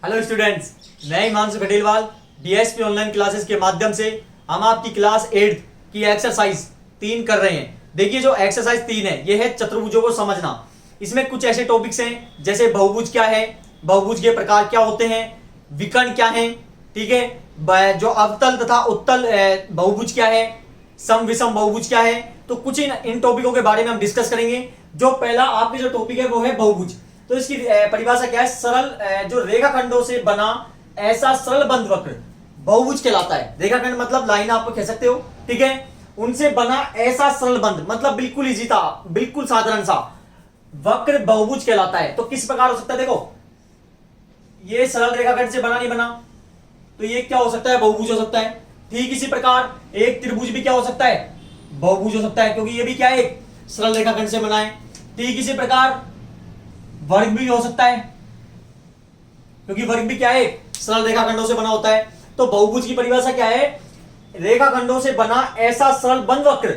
Hello students, मैं Himanshu खटेलवाल DSP online classes के माध्यम से हम आपकी क्लास 8 की एक्सरसाइज 3 कर रहे हैं। देखिए, जो एक्सरसाइज 3 है ये है चतुर्भुजों को समझना। इसमें कुछ ऐसे टॉपिक्स हैं जैसे बहुभुज क्या है, बहुभुज के प्रकार क्या होते हैं, विकर्ण क्या है, ठीक है, जो अवतल तथा उत्तल बहुभुज क्या है, सम विषम बहुभुज क्या है। तो कुछ इन टॉपिकों के बारे में हम डिस्कस करेंगे। जो पहला आपके जो टॉपिक है वो है बहुभुज। तो इसकी परिभाषा क्या है? सरल जो रेखाखंडों से बना ऐसा सरल बंद वक्र बहुभुज कहलाता है। रेखाखंड मतलब लाइन आपको कह सकते हो, ठीक है। उनसे बना ऐसा सरल बंद मतलब बिल्कुल इजी था, बिल्कुल साधारण सा वक्र बहुभुज कहलाता है। तो किस प्रकार हो सकता है? देखो, ये सरल रेखाखंड से बना नहीं बना, तो ये क्या हो सकता है? बहुभुज हो सकता है। ठीक इसी प्रकार एक त्रिभुज भी क्या हो सकता है? बहुभुज हो सकता है, क्योंकि ये भी क्या है? एक सरल रेखाखंड से बना है। ठीक इसी प्रकार वर्ग भी हो सकता है, क्योंकि वर्ग भी क्या है? सरल रेखाखंडों से बना होता है। तो बहुभुज की परिभाषा क्या है? रेखाखंडों से बना ऐसा सरल बंद वक्र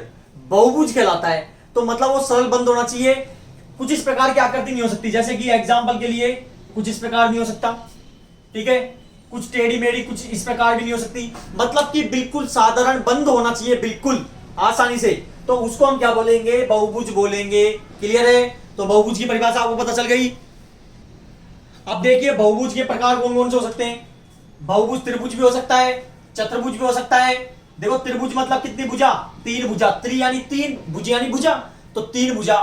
बहुभुज कहलाता है। तो मतलब वो सरल बंद होना चाहिए। कुछ इस प्रकार की आकृति नहीं हो सकती, जैसे कि एग्जांपल के लिए कुछ इस प्रकार नहीं हो सकता, ठीक है। कुछ टेढ़ी मेढ़ी कुछ इस प्रकार भी नहीं हो सकती, मतलब कि बिल्कुल साधारण बंद होना चाहिए, बिल्कुल आसानी से। तो उसको हम क्या बोलेंगे? बहुभुज बोलेंगे। क्लियर है? तो बहुभुज की परिभाषा आपको पता चल गई। अब देखिए, बहुभुज के प्रकार कौन कौन से हो सकते हैं। बहुभुज त्रिभुज भी हो सकता है, चतुर्भुज भी हो सकता है। देखो, त्रिभुज मतलब कितनी भुजा? 3 भुजा। त्रि यानी 3, भुज यानी भुजा, तो 3 भुजा।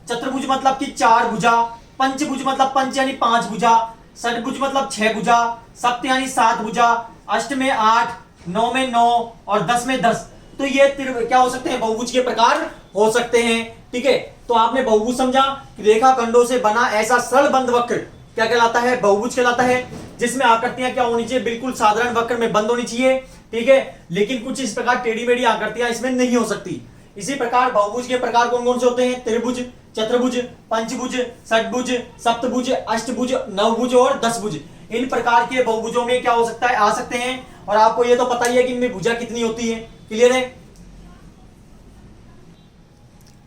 चतुर्भुज मतलब कि 4 भुजा। पंचभुज मतलब पंच यानी 5 भुजा। षटभुज मतलब 6 भुजा। सप्त यानी 7 भुजा। अष्ट में 8, 9 में 9 और 10 में 10। तो ये क्या हो सकते हैं? बहुभुज के प्रकार हो सकते हैं, ठीक है। तो आपने बहुभुज समझा कि रेखाखंडों से बना ऐसा सरल बंद वक्र क्या कहलाता है? बहुभुज कहलाता है, जिसमें आकृतियां क्या होनी चाहिए? बिल्कुल साधारण वक्र में बंद होनी चाहिए, ठीक है। लेकिन कुछ इस प्रकार टेढ़ी मेढ़ी आकृतियां इसमें नहीं हो सकती। इसी प्रकार बहुभुज के प्रकार कौन कौन से होते हैं? त्रिभुज, चतुर्भुज, पंचभुज, षटभुज, सप्तभुज, अष्टभुज, नवभुज और 10 भुज। इन प्रकार के बहुभुजों में क्या हो सकता है? आ सकते हैं। और आपको ये तो पता ही है कि इनमें भुजा कितनी होती है। क्लियर है?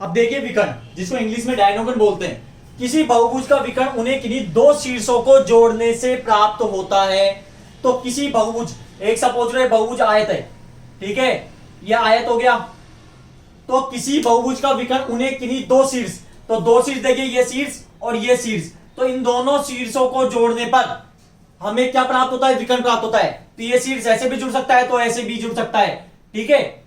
अब देखिए, विकर्ण, जिसको इंग्लिश में डायगोनल बोलते हैं। किसी बहुभुज का विकर्ण उन्हें किन्हीं दो शीर्षों को जोड़ने से प्राप्त होता है। तो किसी बहुभुज, एक सपोज लो बहुभुज आयत है, ठीक है, यह आयत हो गया। तो किसी बहुभुज का विकर्ण उन्हें किन्हीं दो शीर्ष, तो दो शीर्ष देखिए, ये शीर्ष और ये शीर्ष, तो इन दोनों शीर्षों को जोड़ने पर हमें क्या प्राप्त होता है? विकर्ण प्राप्त होता है। तो ये शीर्ष ऐसे भी जुड़ सकता है, तो ऐसे भी जुड़ सकता है, ठीक है।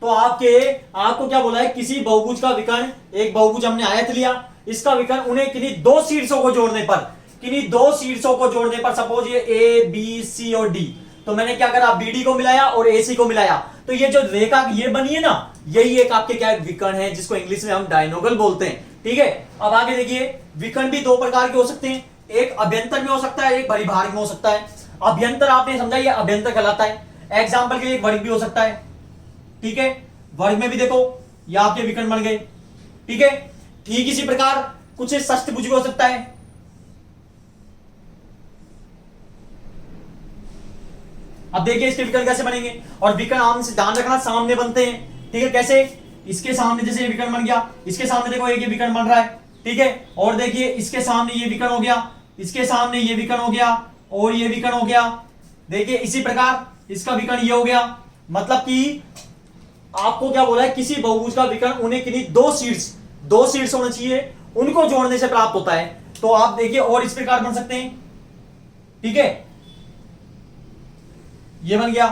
तो आपको क्या बोला है? किसी बहुभुज का विकर्ण, एक बहुभुज हमने आयत लिया, इसका विकर्ण उन्हें किन्हीं दो शीर्षों को जोड़ने पर, किन्हीं दो शीर्षों को जोड़ने पर, सपोज ये ए बी सी और डी, तो मैंने क्या करा? बीडी को मिलाया और एसी को मिलाया, तो ये जो रेखा ये बनी है ना, यही एक आपके क्या विकर्ण है, जिसको इंग्लिश में हम डायगोनल बोलते हैं, ठीक है। अब आगे देखिए, विकर्ण भी दो प्रकार के हो सकते हैं, एक अभ्यंतर में हो सकता है, एक परिभाग में हो सकता है। अभ्यंतर आपने समझा, ये अभ्यंतर कहलाता है। एग्जाम्पल के लिए एक वर्ग भी हो सकता है, ठीक है। वर्ग में भी देखो, ये आपके विकर्ण बन गए, ठीक है। ठीक इसी प्रकार कुछ षष्टभुज भी हो सकता है। अब देखिए इसके विकर्ण कैसे बनेंगे। और विकर्ण आम से ध्यान रखना, सामने बनते हैं, ठीक है। कैसे? इसके सामने, जैसे ये विकर्ण बन गया, इसके सामने देखो एक ये विकर्ण बन रहा है, ठीक है। और देखिए इसके सामने ये विकर्ण हो गया, इसके सामने ये विकर्ण हो गया और ये विकर्ण हो गया। देखिए इसी प्रकार इसका विकर्ण ये हो गया। मतलब कि आपको क्या बोला है? किसी बहुभुज का विकर्ण उन्हें किन्हीं दो शीर्ष होने चाहिए, उनको जोड़ने से प्राप्त होता है। तो आप देखिए और इस प्रकार बन सकते हैं, ठीक है, ये बन गया,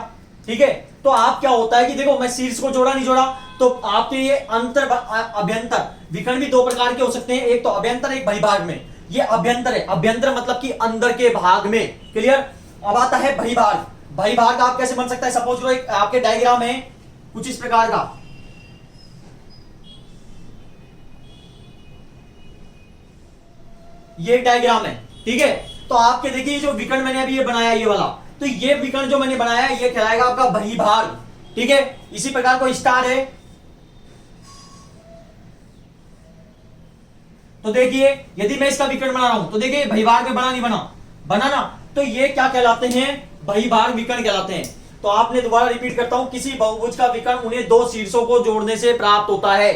ठीक है। तो आप क्या होता है कि देखो, मैं शीर्ष को जोड़ा नहीं जोड़ा, तो आपके ये अभ्यंतर विकर्ण भी दो प्रकार के हो सकते हैं, एक तो अभ्यंतर, एक बहिभाग में। ये अभ्यंतर है, अभ्यंतर मतलब कि अंदर के भाग में। क्लियर? अब आता है बहिभाग। बहिभाग आप कैसे बन सकता है? सपोज लो एक आपके डायग्राम है कुछ इस प्रकार का, ये डायग्राम है, ठीक है। तो आपके देखिए जो विकर्ण मैंने अभी ये बनाया, ये वाला, तो ये विकर्ण जो मैंने बनाया है ये कहलाएगा आपका बहिभाग, ठीक है। इसी प्रकार को स्टार है, तो देखिए यदि मैं इसका विकर्ण बना रहा हूं, तो देखिए बहिभाग में बना नहीं बना ना, तो ये क्या कहलाते हैं? बहिभाग विकर्ण कहलाते हैं। तो आपने दोबारा रिपीट करता हूं, किसी बहुभुज का विकर्ण उन्हें दो शीर्षों को जोड़ने से प्राप्त होता है।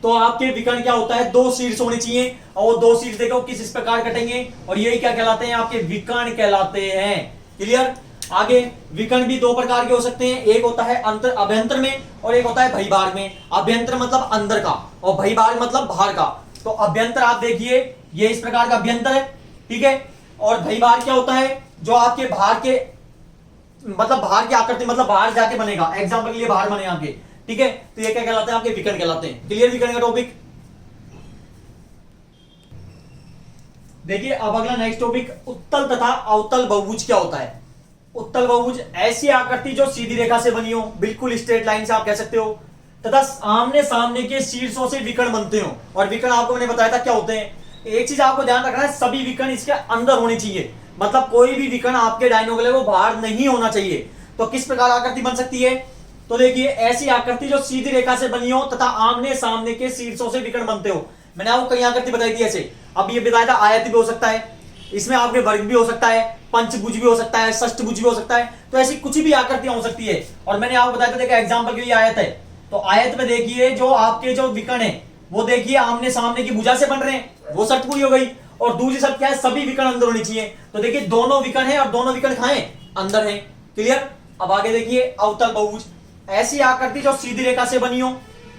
तो आपके विकर्ण क्या होता है, दो शीर्ष होने चाहिए, और वो दो शीर्ष देखो किस इस प्रकार कटेंगे, और यही क्या कहलाते हैं, आपके विकर्ण कहलाते हैं। क्लियर। आगे विकर्ण भी दो प्रकार के हो सकते हैं, एक होता है अंतर अभ्यंतर में और एक होता है बहिर्भाग में। अभ्यंतर मतलब अंदर का और बहिर्भाग मतलब बाहर का। तो अभ्यंतर आप देखिए ये इस प्रकार का अभ्यंतर है, ठीक है, और बहिर्भाग क्या होता है, जो आपके बाहर के मतलब बाहर की आकृति मतलब बाहर जाके बनेगा, एग्जांपल के लिए बाहर बने आपके, ठीक है, तो ये क्या कहलाते हैं, आपके विकर्ण कहलाते हैं। क्लियर विकर्ण का टॉपिक। देखिए अब अगला नेक्स्ट टॉपिक, उत्तल तथा अवतल बहुभुज क्या होता है। उत्तल बहुभुज ऐसी आकृति जो सीधी रेखा से बनी हो, बिल्कुल स्ट्रेट लाइन से आप कह सकते हो, तथा आमने सामने के शीर्षों से विकर्ण बनते हो। और विकर्ण आपको मैंने बताया था क्या होते हैं। एक चीज आपको ध्यान रखना है, सभी विकर्ण इसके अंदर होने चाहिए, मतलब कोई भी विकर्ण आपके डायगोनल वो बाहर नहीं होना चाहिए। तो किस प्रकार आकृति बन सकती है, तो देखिए ऐसी आकृति जो सीधी रेखा से बनी हो तथा आमने सामने के शीर्षों से विकर्ण बनते हो। मैंने आपको कई आकृति बताई थी ऐसे। अब ये बताया था आयत भी हो सकता है, इसमें आपके वर्ग भी हो सकता है, पंचभुज भी हो सकता है, षष्ठभुज भी हो सकता है, तो ऐसी कुछ भी आकृतियां हो सकती है। और मैंने आपको बताया था, देखिए एग्जांपल के लिए आयत है, तो आयत में देखिए जो आपके जो विकर्ण है वो देखिए आमने सामने की भुजा से बन रहे हैं, वो शर्त पूरी हो गई। और दूसरी शर्त क्या है, सभी विकर्ण अंदर होनी चाहिए। तो देखिए दोनों विकर्ण है और दोनों विकर्ण कहां हैं, अंदर है। क्लियर। अब आगे देखिए अवतल बहुभुज, ऐसी आकृति जो सीधी रेखा से बनी हो,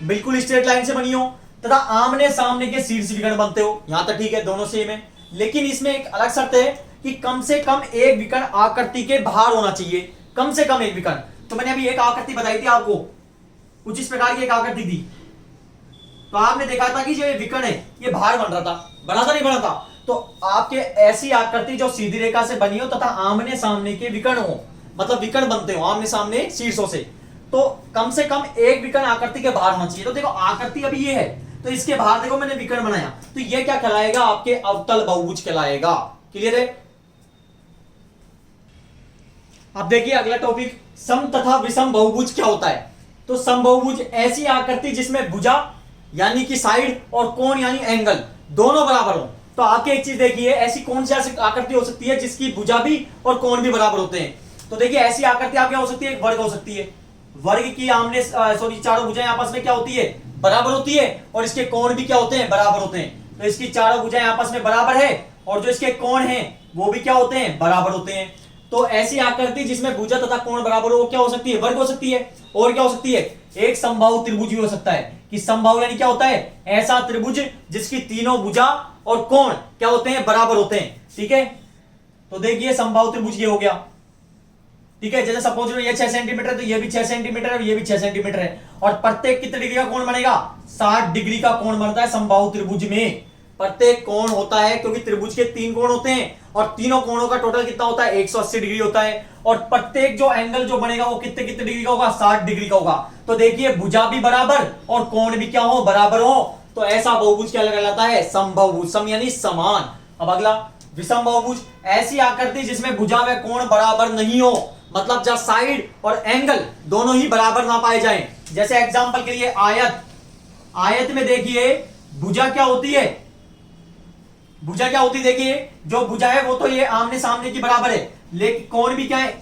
बिल्कुल स्ट्रेट लाइन से बनी हो तथा आमने सामने के शीर्ष विकर्ण बनते हो। यहां तक ठीक है, दोनों सेम है, लेकिन इसमें एक अलग शर्त है कि कम से कम एक विकर्ण आकृति के बाहर होना चाहिए, कम से कम एक विकर्ण। तो मैंने अभी एक आकृति बताई थी आपको, कुछ इस प्रकार की एक आकृति थी, तो आपने देखा था कि जो ये विकर्ण है ये बाहर बन रहा था, बना था नहीं बना था। तो आपके ऐसी आकृति जो सीधी रेखा से बनी हो तथा आमने सामने के विकर्ण हो, मतलब विकर्ण बनते हो आमने सामने शीर्षों से, तो कम से कम एक विकर्ण आकृति के बाहर होना चाहिए। तो देखो आकृति अभी ये है, तो इसके बाहर देखो मैंने विकर्ण बनाया, तो ये क्या कहलाएगा, आपके अवतल बहुभुज कहलाएगा। क्लियर है। अब देखिए अगला टॉपिक, सम तथा विषम बहुभुज क्या होता है। तो समबाहुभुज ऐसी आकृति जिसमें भुजा यानी कि साइड और कोण यानी एंगल दोनों बराबर हो। तो आपके एक चीज देखिए, ऐसी कौन सी आकृति हो सकती है जिसकी भुजा भी और कोण भी बराबर होते हैं। तो देखिए ऐसी आकृति आप क्या हो सकती है, एक वर्ग हो सकती है। वर्ग की आमने सॉरी चारों भुजाएं आपस में क्या होती है, बराबर होती है, और इसके कोण भी क्या होते हैं, बराबर होते हैं। तो इसकी चारों भुजाएं आपस में बराबर है और जो इसके कोण हैं वो भी क्या होते हैं, बराबर होते हैं। तो ऐसी आकृति जिसमें भुजा तथा कोण बराबर हो, वो क्या हो सकती है, वर्ग हो सकती है। और क्या हो सकती है, एक समबाहु त्रिभुज भी हो सकता है। कि समबाहु यानी क्या होता है, ऐसा त्रिभुज जिसकी तीनों भुजा और कोण क्या होते हैं, बराबर होते हैं। ठीक है, तो देखिए समबाहु त्रिभुज ये हो गया। ठीक है, जैसे सपोज ये 6 सेंटीमीटर है तो ये भी 6 सेंटीमीटर है, ये भी 6 सेंटीमीटर है, और प्रत्येक कितने डिग्री का कोण बनेगा, 60 डिग्री का कोण बनता है समबाहु त्रिभुज में। प्रत्येक कोण होता है, क्योंकि त्रिभुज के 3 कोण होते हैं और तीनों कोणों का टोटल कितना होता है, 180 डिग्री होता है। और प्रत्येक जो एंगल जो बनेगा वो कितने कितने डिग्री का होगा, 60 डिग्री का होगा। तो देखिए भुजा भी बराबर और कोण भी क्या हो, बराबर हो, तो ऐसा बहुभुज क्या कहलाता है, समबाहुभुज। सम यानी समान। अब अगला विषम बहुभुज, ऐसी आकृति जिसमें भुजा व कोण बराबर नहीं हो, मतलब जब साइड और एंगल दोनों ही बराबर ना पाए जाएं। जैसे एग्जांपल के लिए आयत, आयत में देखिए भुजा क्या होती है, भुजा क्या होती है, देखिए जो भुजा है वो तो ये आमने सामने की बराबर है, लेकिन कोण भी क्या है।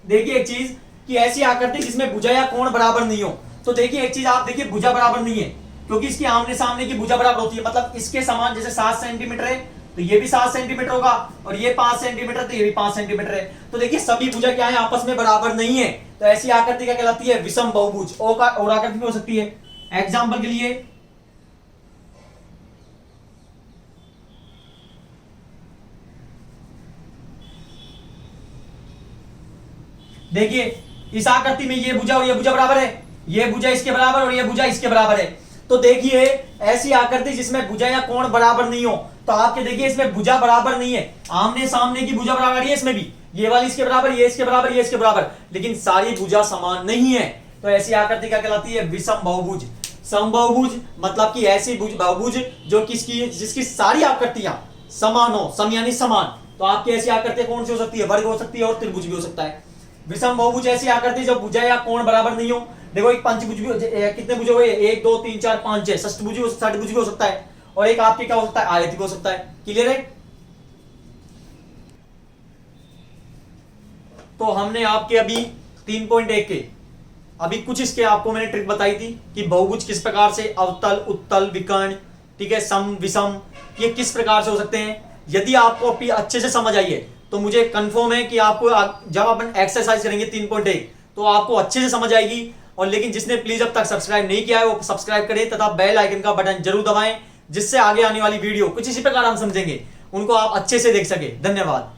देखिए एक चीज कि ऐसी आकृति जिसमें भुजा या कोण बराबर नहीं हो, तो देखिए एक चीज आप देखिए भुजा बराबर नहीं है, क्योंकि इसकी आमने सामने की भुजा बराबर होती है, मतलब इसके समान। जैसे 7 सेंटीमीटर है तो ये भी 7 सेंटीमीटर होगा, और ये 5 सेंटीमीटर तो ये भी 5 सेंटीमीटर है। तो देखिए सभी भुजा क्या है, आपस में बराबर नहीं है, तो ऐसी आकृति क्या कहलाती है, विषम बहुभुज। और आकृति भी हो सकती है। एग्जाम्पल के लिए देखिए इस आकृति में ये भुजा और ये भुजा बराबर है, ये भुजा इसके बराबर और ये भुजा इसके बराबर है। तो देखिए ऐसी आकृति जिसमें भुजा या कोण बराबर नहीं हो, तो आपके देखिए इसमें भुजा बराबर नहीं है, आमने सामने की भुजा बराबर है, इसमें भी ये वाली इसके बराबर, ये इसके बराबर, ये इसके बराबर, लेकिन सारी भुजा समान नहीं है। तो ऐसी आकृति क्या कहलाती है, विषम बहुभुज। समबाहुभुज मतलब कि ऐसी बहुभुज जो किसकी जिसकी सारी आकृतियां समान हो, सम यानी समान। तो आपकी ऐसी आकृति कौन सी हो सकती है, वर्ग हो सकती है और त्रिभुज भी हो सकता है। विषम बहुभुज ऐसी आकृति जो भुजा या कोण बराबर नहीं हो। देखो एक पंचभुज भी कितने भुज हुए, 1 2 3 4 5 6, षष्ठभुज भी हो सकता है, और एक आपके क्या हो सकता है, आयत भी हो सकता है। क्लियर है। तो हमने आपके अभी 3.1 के अभी कुछ इसके आपको मैंने ट्रिक बताई थी कि बहुभुज किस प्रकार से अवतल, उत्तल, विकर्ण, ठीक है, सम, विषम, ये किस प्रकार से हो सकते हैं। यदि आपको अभी अच्छे से समझ आई है तो मुझे कंफर्म है कि आपको जब अपन एक्सरसाइज करेंगे 3.1 तो आपको अच्छे से समझ आएगी। और लेकिन जिसने प्लीज अब तक सब्सक्राइब नहीं किया है वो सब्सक्राइब करें तथा बेल आइकन का बटन जरूर दबाएं, जिससे आगे आने वाली वीडियो कुछ इसी प्रकार हम समझेंगे उनको आप अच्छे से देख सके। धन्यवाद।